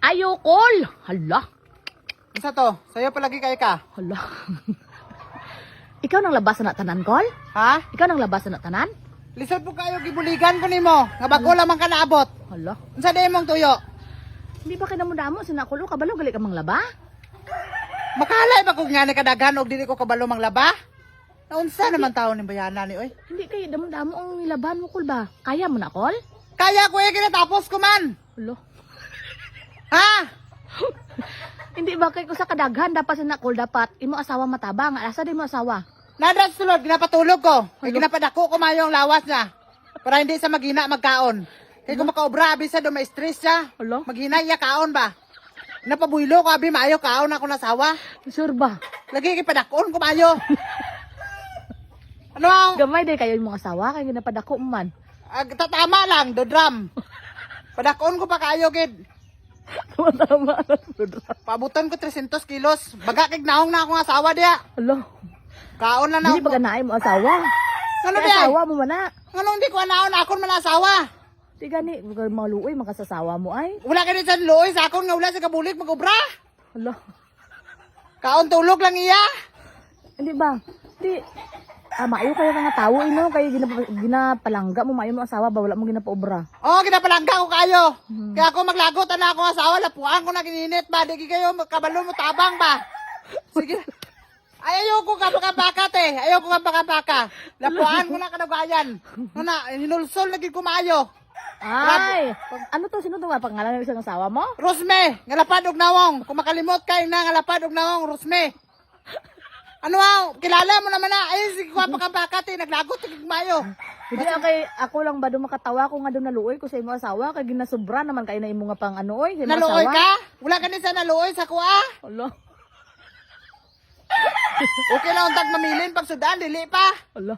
Ayo, Kol. Hala. Isa to, sayo palagi kay ka. Hala. Ikaw nang labasan na tanan, Kol? Ha? Ikaw nang labasan na tanan? Lisod po kayo, gibuligan ko nimo. Nga bago lamang ka naabot. Hala. Unsa di mong tuyo? Hindi ba kinamudamo sinakulo kabalo gali ka mang laba? Makalay ba kung nga nakadagan og dili ko kabalo mang laba? Naunsa naman tao ni bayana ni oy? Hindi kay damo-damo ang nilaban mo, Kol ba? Kaya mo na, Kol? Kaya ko kinatapos ko man. Hala. Ha? Hindi ba kay ko sa kadaghan dapat sinakol dapat imo asawa matabang. Asa di mo asawa? Nadras sulod, ginapatulog ko. Kay ginapadako ko mayo ang lawas niya. Para hindi sa maghina magkaon. Kay kung makaobra, abi sa do ma-stress siya. Hala. Maghina iya kaon ba? Napabuylo ko, abi maayo kaon ako nasawa. Sure ba? Lagi kipadakon ko mayo. Ano ang Gamay day kayo imong asawa kay ginapadako mo man. tatama lang, do drum. Padakon ko pa kayo gid. Tama. Pabuton ko 300 kilos. Baga kay naong na akong asawa diya. Hala. Kaon na na Dili ba ganaay mo asawa? Ano Kay diya? asawa mo man na. Anong di ko anaon akon man asawa? Di gani maluoy makasasawa mo ay. Wala ka din sa luoy sa akon nga wala sa kabulik mag-obra. Hala. Kaon tulog lang iya. Hindi ba? Di maayo kayo nga tawo ino kay ginapalangga mo maayo mo asawa ba wala mo ginapaobra. Oh, ginapalangga ko kayo. Kaya ako maglagot na ako asawa, lapuan ko na gininit ba, di kayo kabalo mo tabang ba. Sige. Ay, ayoko ka baka te. Ayoko ka baka. Lapuan ko na kadagayan. Na, hinulsol lagi kumayo. Ay, ano to sino to nga pangalan ng isang asawa mo? Rosme, ngalapad og nawong. Kung makalimot kay na ngalapad og nawong Rosme. Ano kilala mo naman na. Ay, sige ko baka te, naglagot tig mayo. Hindi kay ako lang ba do makatawa ko nga do naluoy ko sa imo asawa kay ginasobra naman kay na imo nga pang ano oy, sa imo Naluoy asawa. ka? Wala ka ni sa naluoy sa kuha? Hala. Okay lang ang tag mamilin pag sudan, dili pa. Hala.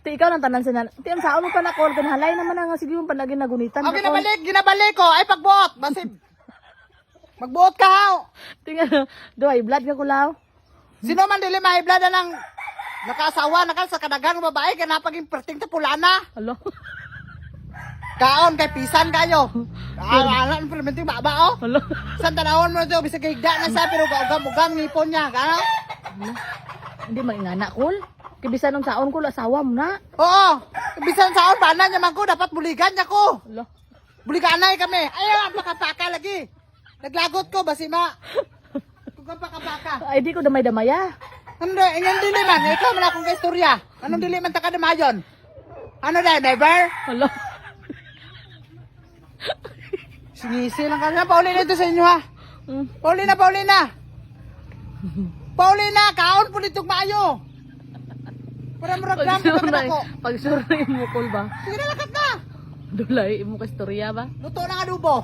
Ti ikaw nang tanan sinan. Ti ang saon mo pa na call kan halay naman nga sige mo palagi nagunitan. Okay, ginabalik ko. Ay, pagbuot. Basib. Magbuot ka, haw. Tinga do ay blood ka kulaw. Sino man dili mahiblada ng nakaasawa na ka sa kadagang babae, ka napaging perting tapulana. Hala. Kaon kay pisan kayo. Alam implementing baba, oh. Hala. San tanawon mo ito, bisag higda na sa, pero ugam-ugam ngipon niya. Kano? Hindi maingana kol. Kibisa nung saon ko asawa mo na. Oo. Bisan saon, bana niya man ko, dapat buligan niya ko. Hala. Buliganay kami. Ayaw, pakapaka lagi. Naglagot ko, basi ma. Kung pakapaka. Ay di ko damay-damaya. Ano na, yung dili man, ikaw man akong kaistorya. Anong dili man takadamayon? Ano na, never? Hala. Sinisi lang ka na, Paulina ito sa inyo ha. Mm. Paulina. Paulina, kaon po nitong maayo. Para maragdam ko kami ako. Pag sure mo kol ba? Sige na, lakat na. Dulay imo ka istorya ba? Luto ng adobo.